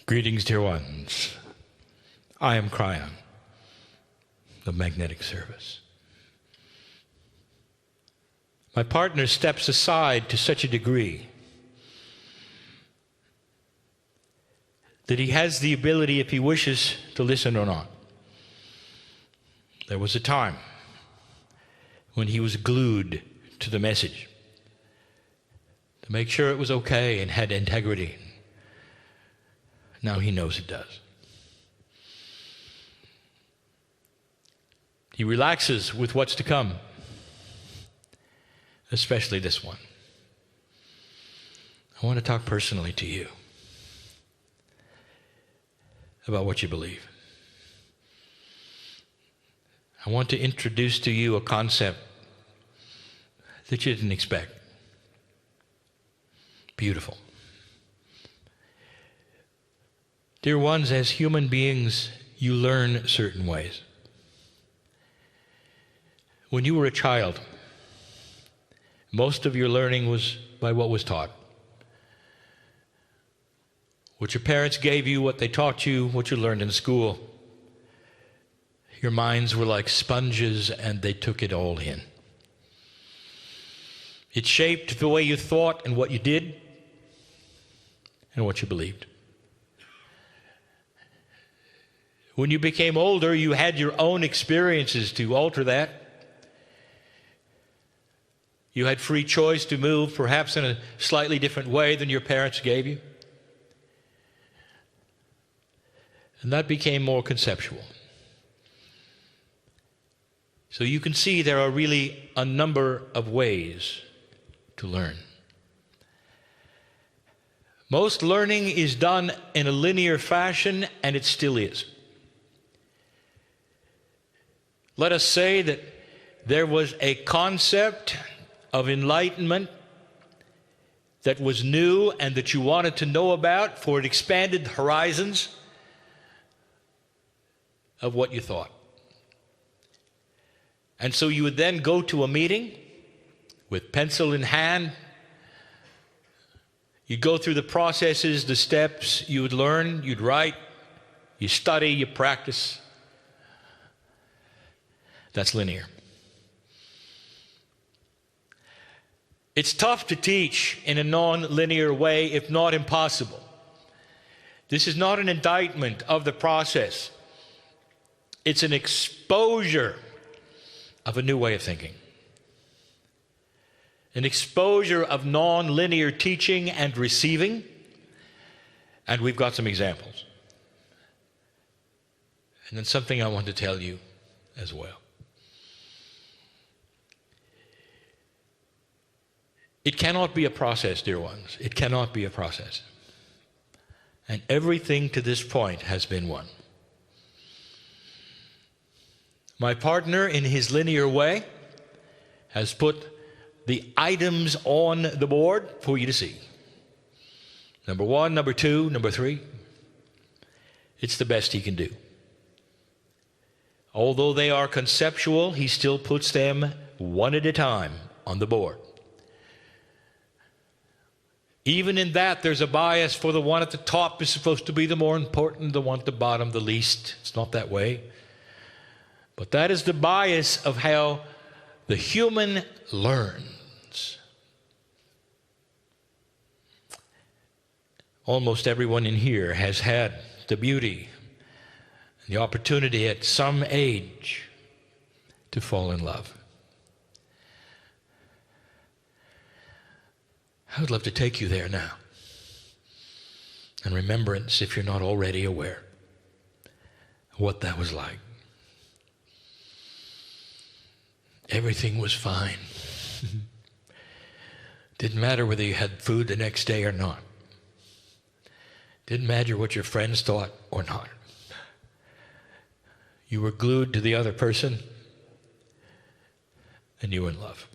Greetings, dear ones. I am Kryon, the magnetic service. My partner steps aside to such a degree that he has the ability, if he wishes, to listen or not. There was a time when he was glued to the message to make sure it was okay and had integrity. Now he knows it does. He relaxes with what's to come, especially this one. I want to talk personally to you about what you believe. I want to introduce to you a concept that you didn't expect. Beautiful. Dear ones, as human beings, you learn certain ways. When you were a child, most of your learning was by what was taught. What your parents gave you, what they taught you, what you learned in school. Your minds were like sponges and they took it all in. It shaped the way you thought and what you did and what you believed. When you became older, you had your own experiences to alter that. You had free choice to move, perhaps in a slightly different way than your parents gave you. And that became more conceptual. So you can see there are really a number of ways to learn. Most learning is done in a linear fashion, and it still is. Let us say that there was a concept of enlightenment that was new and that you wanted to know about, for it expanded the horizons of what you thought. And so you would then go to a meeting with pencil in hand. You'd go through the processes, the steps, you would learn, you'd write, you study, you practice. That's linear. It's tough to teach in a non-linear way, if not impossible. This is not an indictment of the process. It's an exposure of a new way of thinking. An exposure of non-linear teaching and receiving. And we've got some examples. And then something I want to tell you as well. It cannot be a process, dear ones. It cannot be a process. And everything to this point has been one. My partner, in his linear way, has put the items on the board for you to see. Number 1, number 2, number 3. It's the best he can do. Although they are conceptual, he still puts them one at a time on the board. Even in that, there's a bias for the one at the top is supposed to be the more important, the one at the bottom, the least. It's not that way. But that is the bias of how the human learns. Almost everyone in here has had the beauty and the opportunity at some age to fall in love. I would love to take you there now. In remembrance, if you're not already aware, of what that was like. Everything was fine. Didn't matter whether you had food the next day or not. Didn't matter what your friends thought or not. You were glued to the other person, and you were in love.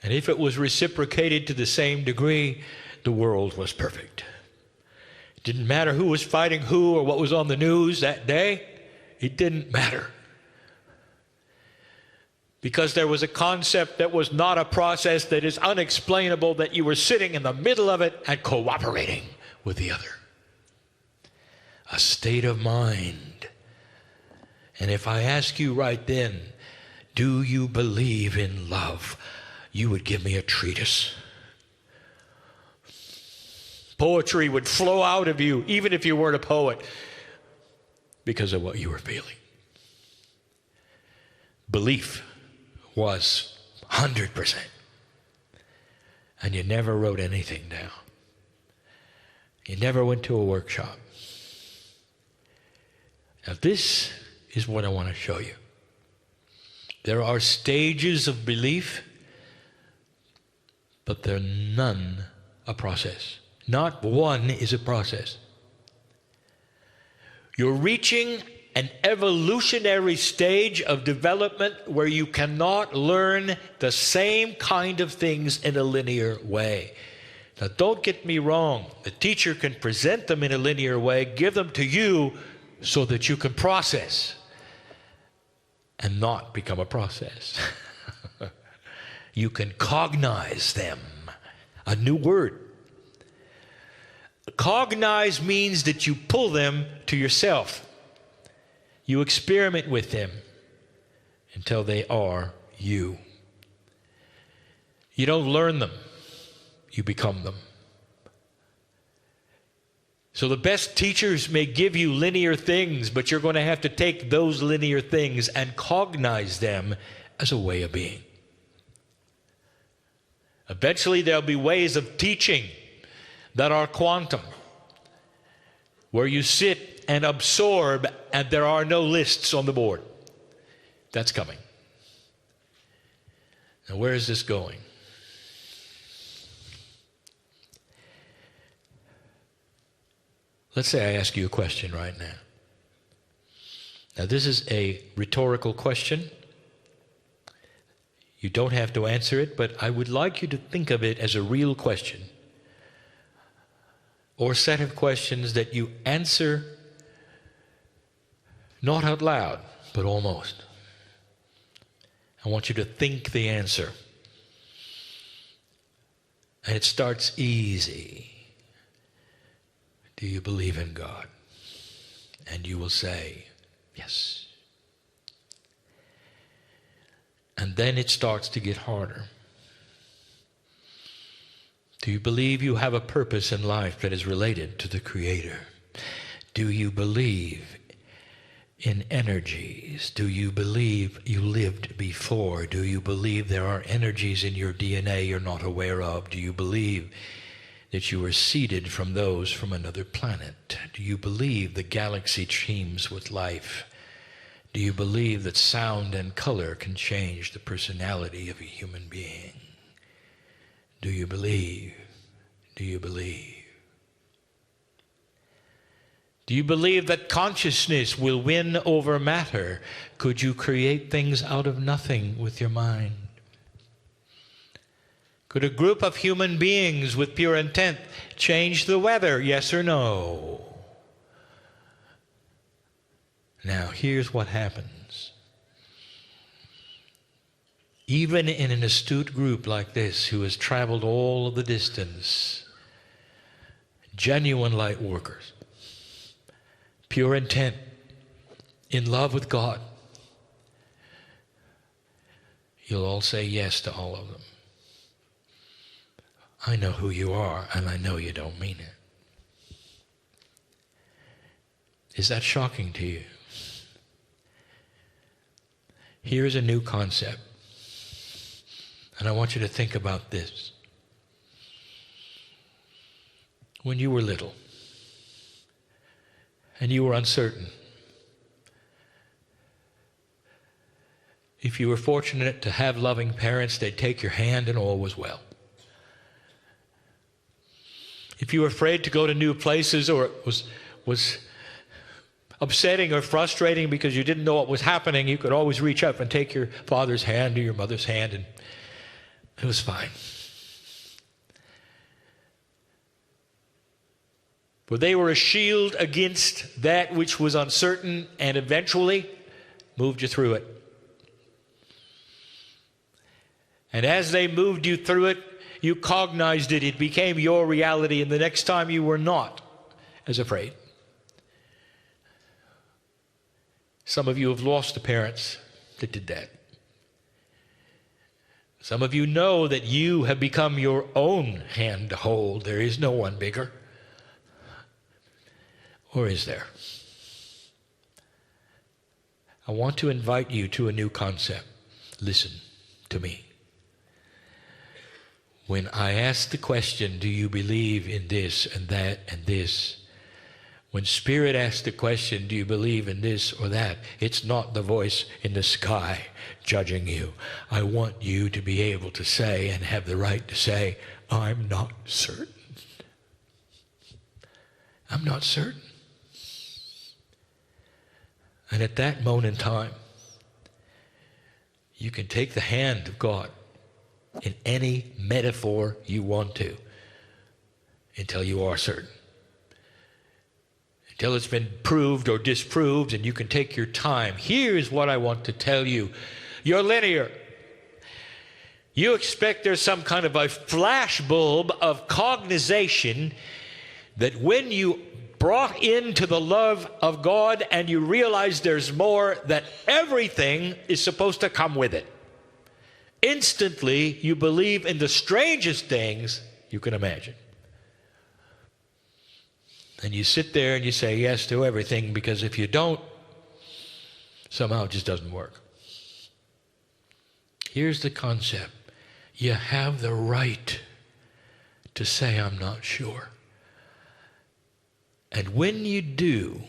And if it was reciprocated to the same degree, the world was perfect. It didn't matter who was fighting who or what was on the news that day. It didn't matter. Because there was a concept that was not a process, that is unexplainable, that you were sitting in the middle of it and cooperating with the other. a state of mind. And if I ask you right then, do you believe in love? You would give me a treatise. Poetry would flow out of you, even if you weren't a poet, because of what you were feeling. Belief was 100%. And you never wrote anything down. You never went to a workshop. Now this is what I want to show you. There are stages of belief, but they're none a process. Not one is a process. You're reaching an evolutionary stage of development where you cannot learn the same kind of things in a linear way. Now, don't get me wrong. The teacher can present them in a linear way, give them to you so that you can process and not become a process. You can cognize them. A new word. Cognize means that you pull them to yourself. You experiment with them until they are you. You don't learn them. You become them. So the best teachers may give you linear things, but you're going to have to take those linear things and cognize them as a way of being. Eventually there'll be ways of teaching that are quantum, where you sit and absorb and there are no lists on the board. That's coming. Now, where is this going? Let's say I ask you a question right now. Now, this is a rhetorical question. You don't have to answer it, but I would like you to think of it as a real question, or set of questions that you answer not out loud, but almost. I want you to think the answer. And it starts easy. Do you believe in God? And you will say, yes. And then it starts to get harder. Do you believe you have a purpose in life that is related to the Creator? Do you believe in energies? Do you believe you lived before? Do you believe there are energies in your DNA you're not aware of? Do you believe that you were seeded from those from another planet? Do you believe the galaxy teems with life? Do you believe that sound and color can change the personality of a human being? Do you believe? Do you believe? Do you believe that consciousness will win over matter? Could you create things out of nothing with your mind? Could a group of human beings with pure intent change the weather? Yes or no? Now, here's what happens. Even in an astute group like this, who has traveled all of the distance, genuine light workers, pure intent, in love with God, you'll all say yes to all of them. I know who you are, and I know you don't mean it. Is that shocking to you? Here's a new concept, and I want you to think about this. When you were little, and you were uncertain, if you were fortunate to have loving parents, they'd take your hand and all was well. If you were afraid to go to new places, or it was upsetting or frustrating because you didn't know what was happening, you could always reach up and take your father's hand or your mother's hand, and it was fine. For they were a shield against that which was uncertain, and eventually moved you through it. And as they moved you through it, you cognized it. It became your reality, and the next time you were not as afraid. Some of you have lost the parents that did that. Some of you know that you have become your own hand to hold. There is no one bigger. Or is there? I want to invite you to a new concept. Listen to me. When I ask the question, do you believe in this and that and this? When Spirit asks the question, do you believe in this or that? It's not the voice in the sky judging you. I want you to be able to say and have the right to say, I'm not certain. I'm not certain. And at that moment in time, you can take the hand of God in any metaphor you want to until you are certain. Until it's been proved or disproved, and you can take your time. Here's what I want to tell you. You're linear. You expect there's some kind of a flash bulb of cognization that when you brought into the love of God and you realize there's more, that everything is supposed to come with it. Instantly, you believe in the strangest things you can imagine. And you sit there and you say yes to everything, because if you don't, somehow it just doesn't work. Here's the concept. You have the right to say, I'm not sure. And when you do,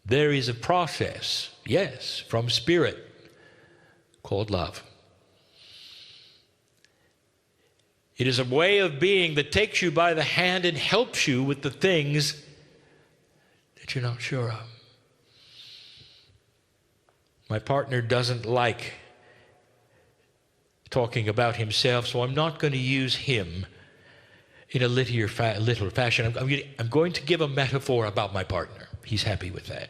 there is a process, yes, from Spirit, called love. It is a way of being that takes you by the hand and helps you with the things that you're not sure of. My partner doesn't like talking about himself, so I'm not going to use him in a literal fashion. I'm going to give a metaphor about my partner. He's happy with that.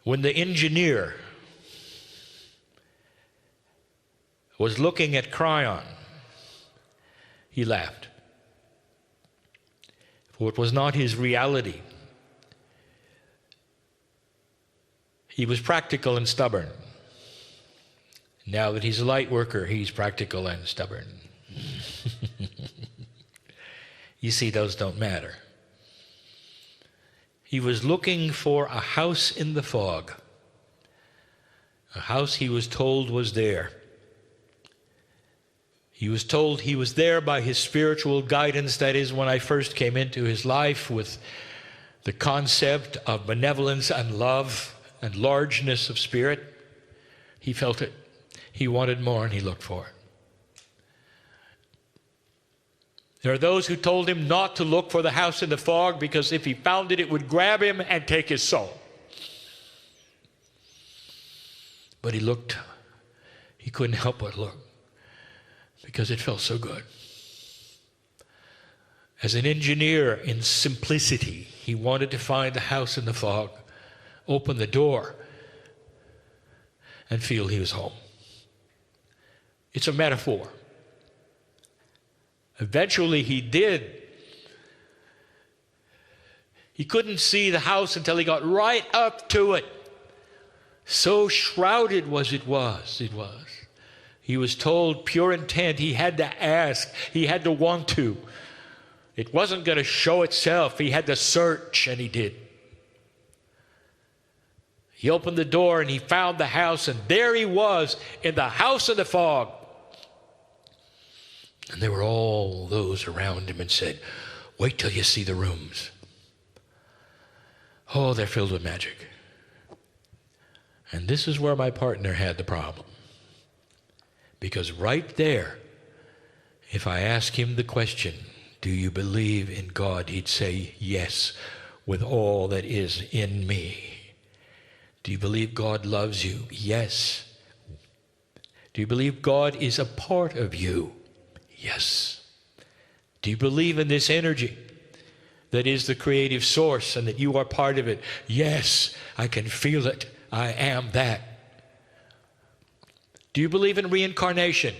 When the engineer was looking at Kryon, he laughed. For it was not his reality. He was practical and stubborn. Now that he's a light worker, he's practical and stubborn. You see, those don't matter. He was looking for a house in the fog. A house he was told was there. He was told he was there by his spiritual guidance. That is, when I first came into his life with the concept of benevolence and love and largeness of spirit, he felt it. He wanted more and he looked for it. There are those who told him not to look for the house in the fog because if he found it, it would grab him and take his soul. But he looked. He couldn't help but look because it felt so good. As an engineer in simplicity, he wanted to find the house in the fog, open the door, and feel he was home. It's a metaphor. Eventually he did. He couldn't see the house until he got right up to it. So shrouded it was. He was told pure intent. He had to ask. He had to want to. It wasn't going to show itself. He had to search, and he did. He opened the door and he found the house, and there he was in the house in the fog. And there were all those around him and said, wait till you see the rooms. Oh, they're filled with magic. And this is where my partner had the problem. Because right there, if I ask him the question, do you believe in God? He'd say, yes, with all that is in me. Do you believe God loves you? Yes. Do you believe God is a part of you? Yes. Do you believe in this energy that is the creative source and that you are part of it? Yes, I can feel it. I am that. Do you believe in reincarnation?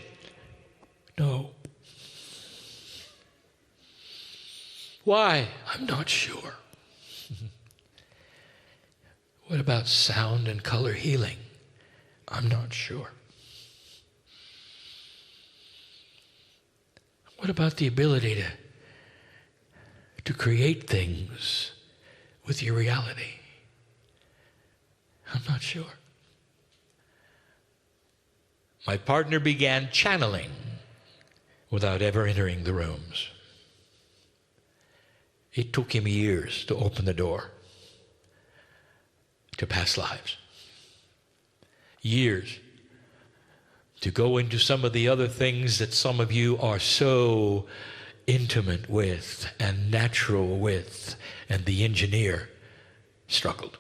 No. Why? I'm not sure. What about sound and color healing? I'm not sure. What about the ability to create things with your reality? I'm not sure. My partner began channeling without ever entering the rooms. It took him years to open the door to past lives. Years to go into some of the other things that some of you are so intimate with and natural with, and the engineer struggled.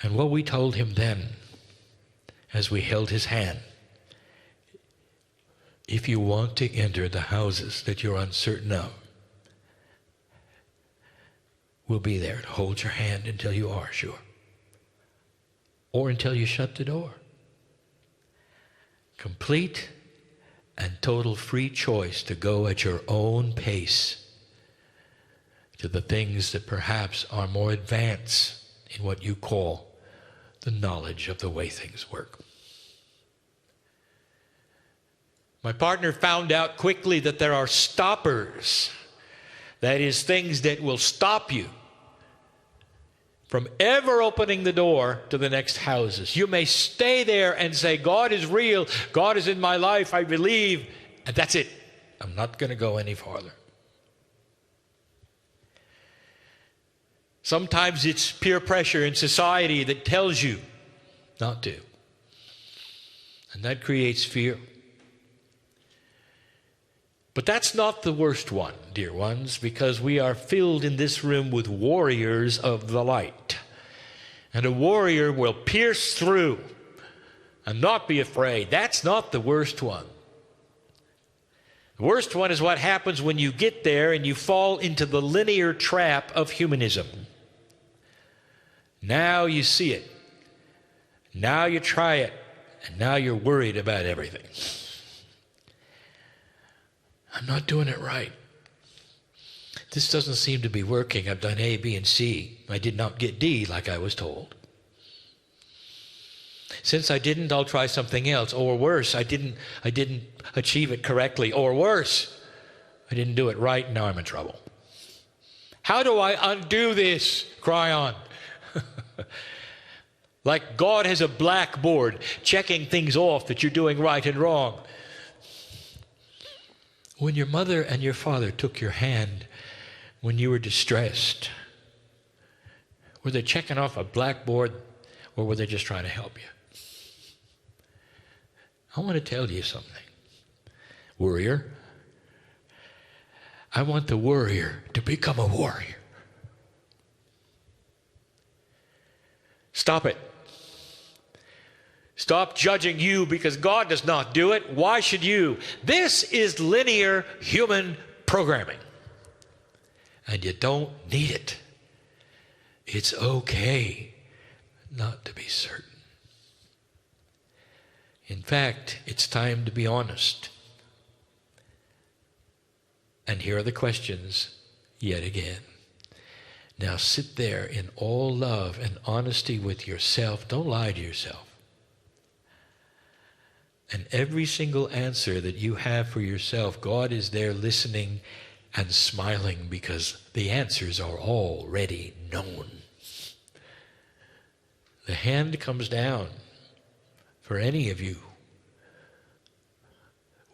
And what we told him then, as we held his hand, if you want to enter the houses that you're uncertain of, we'll be there to hold your hand until you are sure, or until you shut the door. Complete and total free choice to go at your own pace to the things that perhaps are more advanced in what you call the knowledge of the way things work. My partner found out quickly that there are stoppers. That is, things that will stop you from ever opening the door to the next houses. You may stay there and say, God is real, God is in my life, I believe, and that's it. I'm not going to go any farther. Sometimes it's peer pressure in society that tells you not to. And that creates fear. But that's not the worst one, dear ones, because we are filled in this room with warriors of the light. And a warrior will pierce through and not be afraid. That's not the worst one. The worst one is what happens when you get there and you fall into the linear trap of humanism. Now you see it. Now you try it. And now you're worried about everything. I'm not doing it right. This doesn't seem to be working. I've done A, B, and C. I did not get D like I was told. Since I didn't, I'll try something else. Or worse, I didn't achieve it correctly. Or worse, I didn't do it right, and now I'm in trouble. How do I undo this? Kryon. Like God has a blackboard checking things off that you're doing right and wrong. When your mother and your father took your hand when you were distressed, were they checking off a blackboard, or were they just trying to help you? I want to tell you something. Warrior, I want the warrior to become a warrior. Stop it. Stop judging you because God does not do it. Why should you? This is linear human programming. And you don't need it. It's okay not to be certain. In fact, it's time to be honest. And here are the questions yet again. Now sit there in all love and honesty with yourself. Don't lie to yourself. And every single answer that you have for yourself, God is there listening and smiling because the answers are already known. The hand comes down for any of you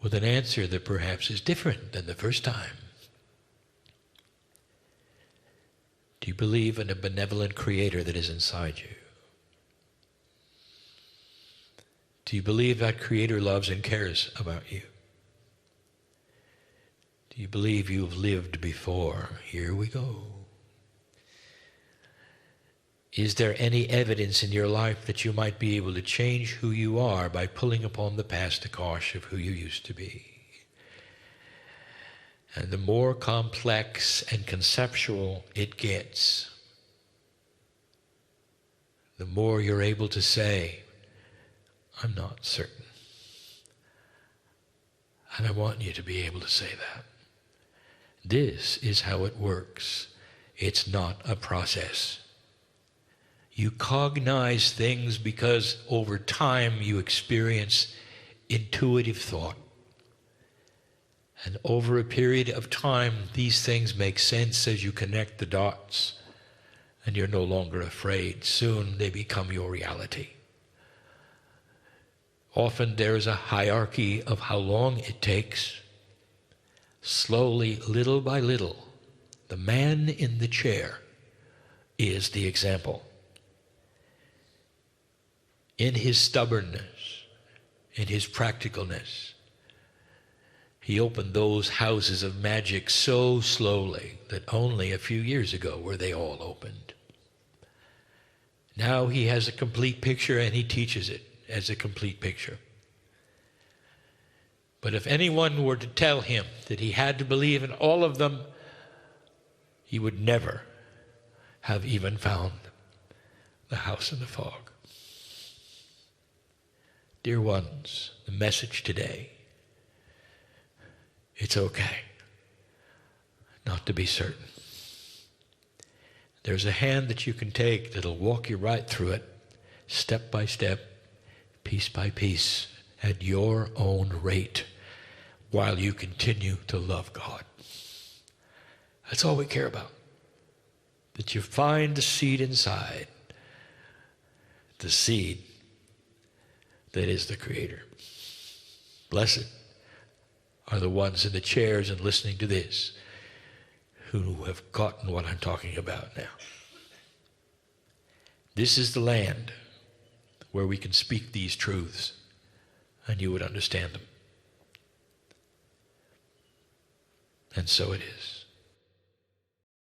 with an answer that perhaps is different than the first time. Do you believe in a benevolent creator that is inside you? Do you believe that creator loves and cares about you? Do you believe you've lived before? Here we go. Is there any evidence in your life that you might be able to change who you are by pulling upon the past akash of who you used to be? And the more complex and conceptual it gets, the more you're able to say, I'm not certain. And I want you to be able to say that. This is how it works. It's not a process. You cognize things because over time you experience intuitive thought. And over a period of time, these things make sense as you connect the dots, and you're no longer afraid. Soon they become your reality. Often there is a hierarchy of how long it takes. Slowly, little by little, the man in the chair is the example. In his stubbornness, in his practicalness, he opened those houses of magic so slowly that only a few years ago were they all opened. Now he has a complete picture and he teaches it as a complete picture. But if anyone were to tell him that he had to believe in all of them, he would never have even found the house in the fog. Dear ones, the message today, it's okay not to be certain. There's a hand that you can take that'll walk you right through it, step by step, piece by piece, at your own rate, while you continue to love God. That's all we care about. That you find the seed inside, the seed that is the Creator. Blessed are the ones in the chairs and listening to this who have gotten what I'm talking about now. This is the land where we can speak these truths and you would understand them. And so it is.